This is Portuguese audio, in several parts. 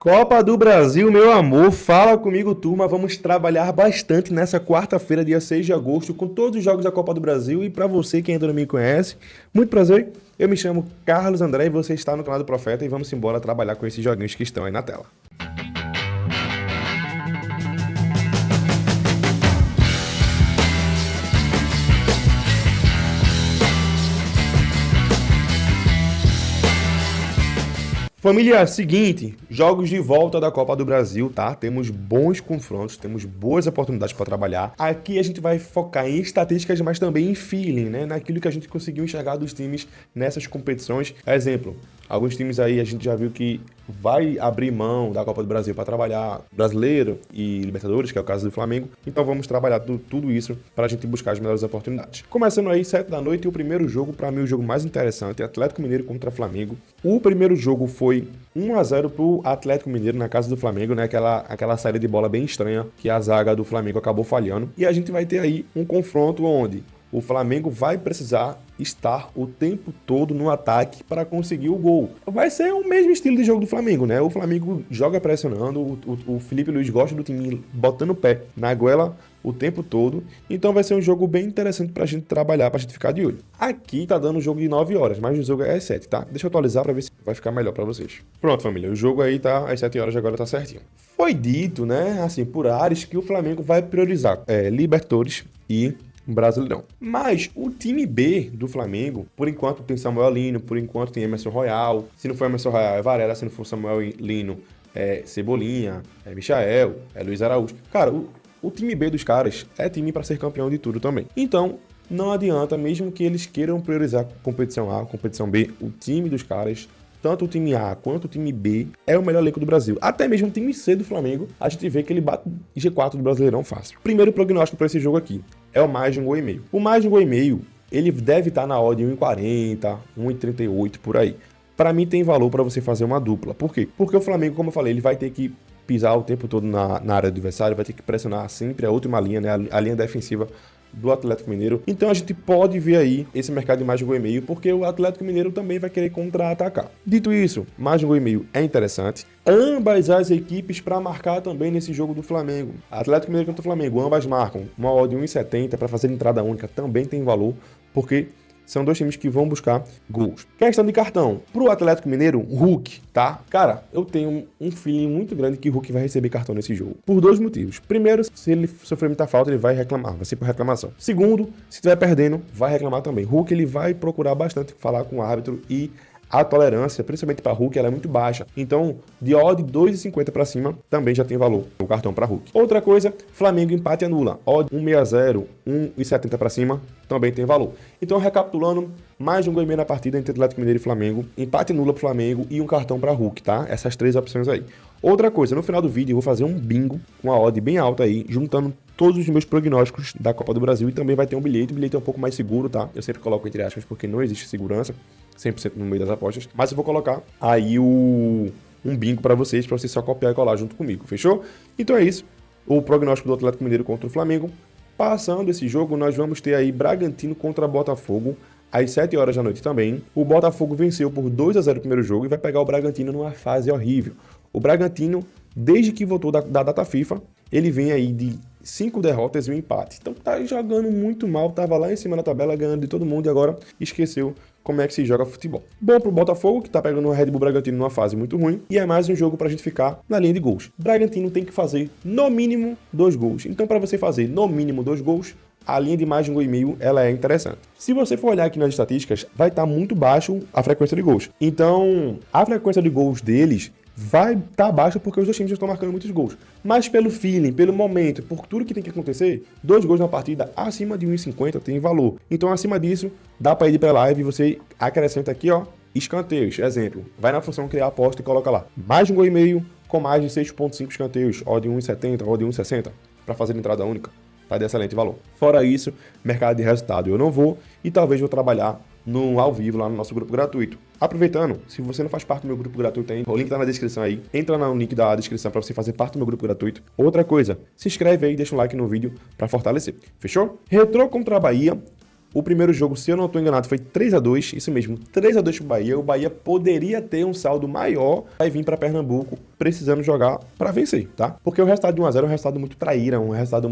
Copa do Brasil, meu amor, fala comigo, turma. Vamos trabalhar bastante nessa quarta-feira, dia 6 de agosto, com todos os jogos da Copa do Brasil. E para você que ainda não me conhece, muito prazer. Eu me chamo Carlos André e você está no canal do Profeta e vamos embora trabalhar com esses joguinhos que estão aí na tela. Família, seguinte, jogos de volta da Copa do Brasil, tá? Temos bons confrontos, temos boas oportunidades para trabalhar. Aqui a gente vai focar em estatísticas, mas também em feeling, né? Naquilo que a gente conseguiu enxergar dos times nessas competições. Exemplo, alguns times aí a gente já viu que vai abrir mão da Copa do Brasil para trabalhar Brasileiro e Libertadores, que é o caso do Flamengo. Então vamos trabalhar tudo isso para a gente buscar as melhores oportunidades. Começando aí, 7 da noite, e o primeiro jogo, para mim, o jogo mais interessante, Atlético Mineiro contra Flamengo. O primeiro jogo foi 1-0 pro Atlético Mineiro na casa do Flamengo, né? Aquela saída de bola bem estranha que a zaga do Flamengo acabou falhando. E a gente vai ter aí um confronto onde o Flamengo vai precisar estar o tempo todo no ataque para conseguir o gol. Vai ser o mesmo estilo de jogo do Flamengo, né? O Flamengo joga pressionando, o Felipe Luiz gosta do time botando o pé na goela o tempo todo. Então vai ser um jogo bem interessante pra gente trabalhar, pra gente ficar de olho. Aqui tá dando um jogo de 9 horas, mas o jogo é às 7, tá? Deixa eu atualizar pra ver se vai ficar melhor pra vocês. Pronto, família, o jogo aí tá às 7 horas, agora tá certinho. Foi dito, né, assim, por Ares, que o Flamengo vai priorizar Libertadores e Brasileirão. Mas o time B do Flamengo, por enquanto tem Samuel Lino, por enquanto tem Emerson Royal. Se não for Emerson Royal, é Varela. Se não for Samuel Lino, é Cebolinha, é Michael, é Luiz Araújo. Cara, o time B dos caras é time para ser campeão de tudo também. Então, não adianta, mesmo que eles queiram priorizar competição A, competição B, o time dos caras, tanto o time A quanto o time B, é o melhor elenco do Brasil. Até mesmo o time C do Flamengo, a gente vê que ele bate G4 do Brasileirão fácil. Primeiro prognóstico para esse jogo aqui é o mais de 1,5 gol. O mais de 1,5 gol, ele deve estar na odd de 1,40, 1,38 por aí. Para mim tem valor para você fazer uma dupla. Por quê? Porque o Flamengo, como eu falei, ele vai ter que pisar o tempo todo na área do adversário, vai ter que pressionar sempre a última linha, né, a linha defensiva do Atlético Mineiro. Então a gente pode ver aí esse mercado de mais de 1,5 gol, porque o Atlético Mineiro também vai querer contra-atacar. Dito isso, mais de 1,5 gol é interessante. Ambas as equipes para marcar também nesse jogo do Flamengo. Atlético Mineiro contra o Flamengo, ambas marcam. Uma odd de 1,70 para fazer entrada única também tem valor, porque são dois times que vão buscar gols. Questão de cartão. Pro Atlético Mineiro, Hulk, tá? Cara, eu tenho um feeling muito grande que o Hulk vai receber cartão nesse jogo. Por dois motivos. Primeiro, se ele sofrer muita falta, ele vai reclamar. Vai ser por reclamação. Segundo, se estiver perdendo, vai reclamar também. Hulk, ele vai procurar bastante falar com o árbitro e a tolerância, principalmente para Hulk, ela é muito baixa. Então, de odd 2,50 para cima, também já tem valor o cartão para Hulk. Outra coisa, Flamengo empate anula. Odd 1,60, 1,70 para cima, também tem valor. Então, recapitulando, mais de 1,5 gol na partida entre Atlético Mineiro e Flamengo, empate anula pro Flamengo e um cartão para Hulk, tá? Essas três opções aí. Outra coisa, no final do vídeo eu vou fazer um bingo com a odd bem alta aí, juntando todos os meus prognósticos da Copa do Brasil, e também vai ter um bilhete. O bilhete é um pouco mais seguro, tá? Eu sempre coloco entre aspas porque não existe segurança 100% no meio das apostas, mas eu vou colocar aí um bingo para vocês só copiar e colar junto comigo, fechou? Então é isso, o prognóstico do Atlético Mineiro contra o Flamengo. Passando esse jogo, nós vamos ter aí Bragantino contra Botafogo, às 7 horas da noite também. O Botafogo venceu por 2-0 o primeiro jogo e vai pegar o Bragantino numa fase horrível. O Bragantino, desde que voltou da data FIFA, ele vem aí de 5 derrotas e um empate. Então tá jogando muito mal, tava lá em cima da tabela ganhando de todo mundo e agora esqueceu como é que se joga futebol. Bom pro Botafogo, que tá pegando o Red Bull Bragantino numa fase muito ruim, e é mais um jogo pra gente ficar na linha de gols. Bragantino tem que fazer no mínimo 2 gols. Então para você fazer no mínimo 2 gols, a linha de mais de 1,5 gol, ela é interessante. Se você for olhar aqui nas estatísticas, vai estar muito baixo a frequência de gols. Então, a frequência de gols deles vai estar baixa porque os dois times já estão marcando muitos gols. Mas pelo feeling, pelo momento, por tudo que tem que acontecer, 2 gols na partida acima de 1,50 tem valor. Então, acima disso, dá para ir para live e você acrescenta aqui, ó, escanteios. Exemplo, vai na função criar aposta e coloca lá mais de 1,5 gol com mais de 6,5 escanteios, odd de 1,70, odd de 1,60 para fazer entrada única. Tá de excelente valor. Fora isso, mercado de resultado eu não vou e talvez vou trabalhar no ao vivo lá no nosso grupo gratuito. Aproveitando, se você não faz parte do meu grupo gratuito ainda, o link tá na descrição aí. Entra no link da descrição para você fazer parte do meu grupo gratuito. Outra coisa, se inscreve aí, deixa um like no vídeo para fortalecer. Fechou? Retrô contra a Bahia. O primeiro jogo, se eu não estou enganado, foi 3-2, isso mesmo, 3-2 pro Bahia. O Bahia poderia ter um saldo maior, vai vir para Pernambuco precisando jogar para vencer, tá? Porque o resultado de 1-0 é um resultado muito traíra, um resultado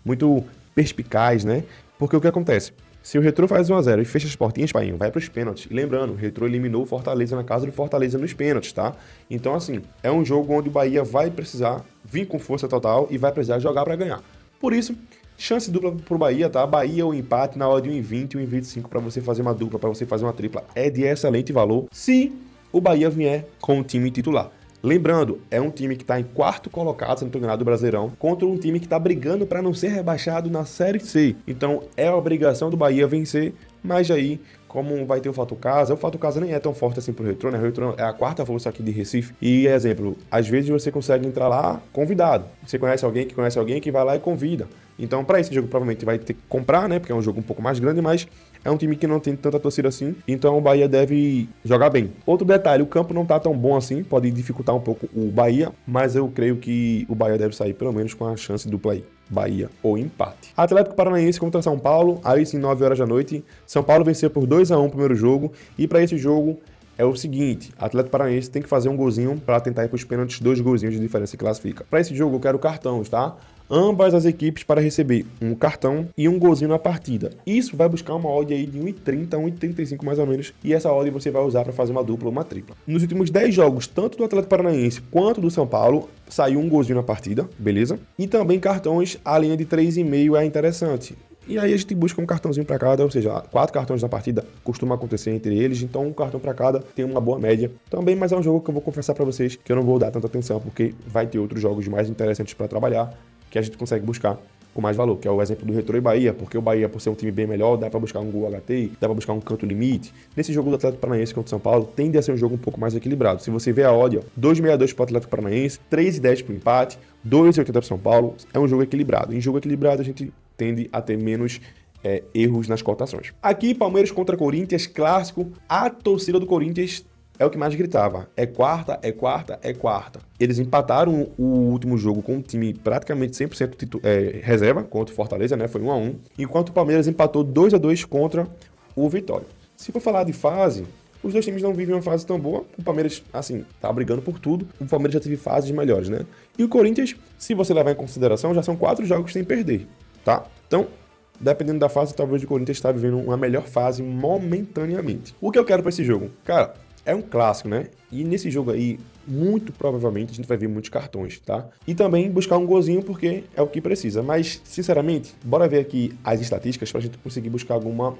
muito perspicaz, né? Porque o que acontece? Se o Retrô faz 1-0 e fecha as portinhas, Painho, vai para os pênaltis. E lembrando, o Retrô eliminou o Fortaleza na casa do Fortaleza nos pênaltis, tá? Então, assim, é um jogo onde o Bahia vai precisar vir com força total e vai precisar jogar para ganhar. Por isso, chance dupla pro Bahia, tá? Bahia ou empate na hora de 1,20 e 1,25 para você fazer uma dupla, para você fazer uma tripla. É de excelente valor se o Bahia vier com o time titular. Lembrando, é um time que está em quarto colocado, se não estou enganado, do Brasileirão, contra um time que está brigando para não ser rebaixado na Série C. Então, é a obrigação do Bahia vencer, mas aí, como vai ter o fato casa nem é tão forte assim pro Retrô, né? O Retrô é a quarta força aqui de Recife. E, exemplo, às vezes você consegue entrar lá convidado. Você conhece alguém que vai lá e convida. Então, para esse jogo, provavelmente vai ter que comprar, né? Porque é um jogo um pouco mais grande, mas é um time que não tem tanta torcida assim. Então, o Bahia deve jogar bem. Outro detalhe, o campo não tá tão bom assim. Pode dificultar um pouco o Bahia, mas eu creio que o Bahia deve sair pelo menos com a chance dupla aí. Bahia ou empate. Atlético Paranaense contra São Paulo, aí sim 9 horas da noite. São Paulo venceu por 2-1 o primeiro jogo. E para esse jogo é o seguinte, Atlético Paranaense tem que fazer um golzinho para tentar ir para os pênaltis, 2 golzinhos de diferença e classifica. Para esse jogo eu quero cartões, tá? Ambas as equipes para receber um cartão e um golzinho na partida. Isso vai buscar uma odd aí de 1,30, 1,35 mais ou menos, e essa odd você vai usar para fazer uma dupla ou uma tripla. Nos últimos 10 jogos, tanto do Atlético Paranaense quanto do São Paulo, saiu um golzinho na partida, beleza? E também cartões, a linha de 3,5 é interessante. E aí a gente busca um cartãozinho para cada, ou seja, 4 cartões na partida costuma acontecer entre eles, então um cartão para cada tem uma boa média também, mas é um jogo que eu vou confessar para vocês que eu não vou dar tanta atenção, porque vai ter outros jogos mais interessantes para trabalhar, que a gente consegue buscar com mais valor, que é o exemplo do Retrô e Bahia, porque o Bahia, por ser um time bem melhor, dá para buscar um gol HT, dá para buscar um canto limite. Nesse jogo do Atlético Paranaense contra o São Paulo, tende a ser um jogo um pouco mais equilibrado. Se você vê a odd, 2,62 para o Atlético Paranaense, 3,10 para o empate, 2,80 para o São Paulo, é um jogo equilibrado. Em jogo equilibrado, a gente tende a ter menos erros nas cotações. Aqui, Palmeiras contra Corinthians, clássico, a torcida do Corinthians é o que mais gritava. É quarta, é quarta, é quarta. Eles empataram o último jogo com um time praticamente 100% reserva contra o Fortaleza, né? Foi 1-1. Enquanto o Palmeiras empatou 2-2 contra o Vitória. Se for falar de fase, os dois times não vivem uma fase tão boa. O Palmeiras, assim, tá brigando por tudo. O Palmeiras já teve fases melhores, né? E o Corinthians, se você levar em consideração, já são 4 jogos sem perder, tá? Então, dependendo da fase, talvez o Corinthians está vivendo uma melhor fase momentaneamente. O que eu quero para esse jogo? Cara, é um clássico, né? E nesse jogo aí, muito provavelmente, a gente vai ver muitos cartões, tá? E também buscar um golzinho, porque é o que precisa. Mas, sinceramente, bora ver aqui as estatísticas pra gente conseguir buscar alguma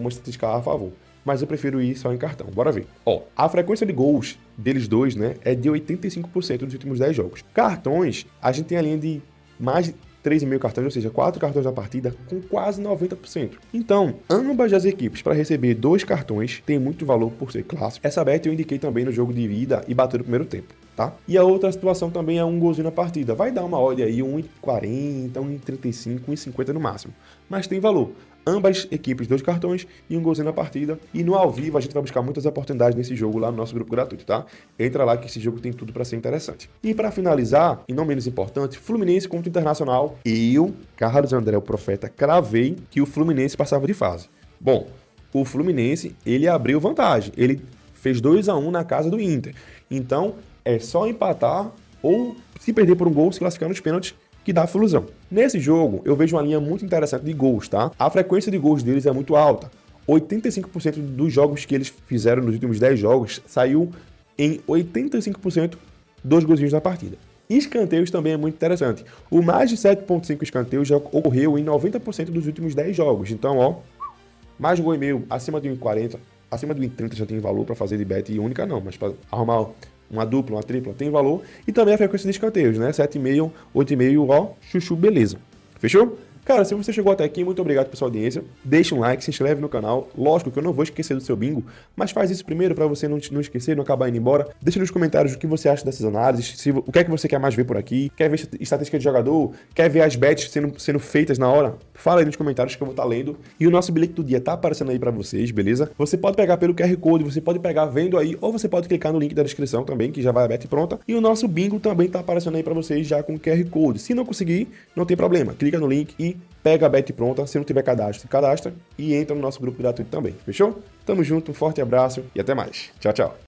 estatística a favor. Mas eu prefiro ir só em cartão. Bora ver. Ó, a frequência de gols deles dois, né, é de 85% nos últimos 10 jogos. Cartões, a gente tem a linha de mais de 3,5 cartões, ou seja, 4 cartões na partida com quase 90%. Então, ambas as equipes para receber 2 cartões tem muito valor por ser clássico. Essa bet eu indiquei também no jogo de ida e bateu no primeiro tempo, tá? E a outra situação também é um golzinho na partida. Vai dar uma odd aí 1,40, 1,35, 1,50 no máximo. Mas tem valor. Ambas equipes, 2 cartões e um golzinho na partida. E no ao vivo a gente vai buscar muitas oportunidades nesse jogo lá no nosso grupo gratuito, tá? Entra lá que esse jogo tem tudo para ser interessante. E para finalizar, e não menos importante, Fluminense contra o Internacional. Eu, Carlos André, o Profeta, cravei que o Fluminense passava de fase. Bom, o Fluminense, ele abriu vantagem. Ele fez 2-1 na casa do Inter. Então, é só empatar ou, se perder por um gol, se classificar nos pênaltis, que dá a Flusão. Nesse jogo, eu vejo uma linha muito interessante de gols, tá? A frequência de gols deles é muito alta. 85% dos jogos que eles fizeram nos últimos 10 jogos saiu em 85% dos golzinhos da partida. Escanteios também é muito interessante. O mais de 7,5 escanteios já ocorreu em 90% dos últimos 10 jogos. Então, ó, mais de gol e meio, acima de 1,40, acima de 1,30 já tem valor para fazer de bet única não, mas para arrumar uma dupla, uma tripla, tem valor. E também a frequência de escanteios, né? 7,5, 8,5, ó, chuchu, beleza. Fechou? Cara, se você chegou até aqui, muito obrigado pela sua audiência. Deixa um like, se inscreve no canal. Lógico que eu não vou esquecer do seu bingo, mas faz isso primeiro para você não esquecer, não acabar indo embora. Deixa nos comentários o que você acha dessas análises, o que é que você quer mais ver por aqui. Quer ver estatística de jogador? Quer ver as bets sendo feitas na hora? Fala aí nos comentários que eu vou estar lendo. E o nosso bilhete do dia tá aparecendo aí para vocês, beleza? Você pode pegar pelo QR Code, você pode pegar vendo aí, ou você pode clicar no link da descrição também, que já vai a bet pronta. E o nosso bingo também tá aparecendo aí para vocês já com o QR Code. Se não conseguir, não tem problema. Clica no link e pega a bet pronta, se não tiver cadastro, se cadastra e entra no nosso grupo gratuito também, fechou? Tamo junto, um forte abraço e até mais. Tchau, tchau.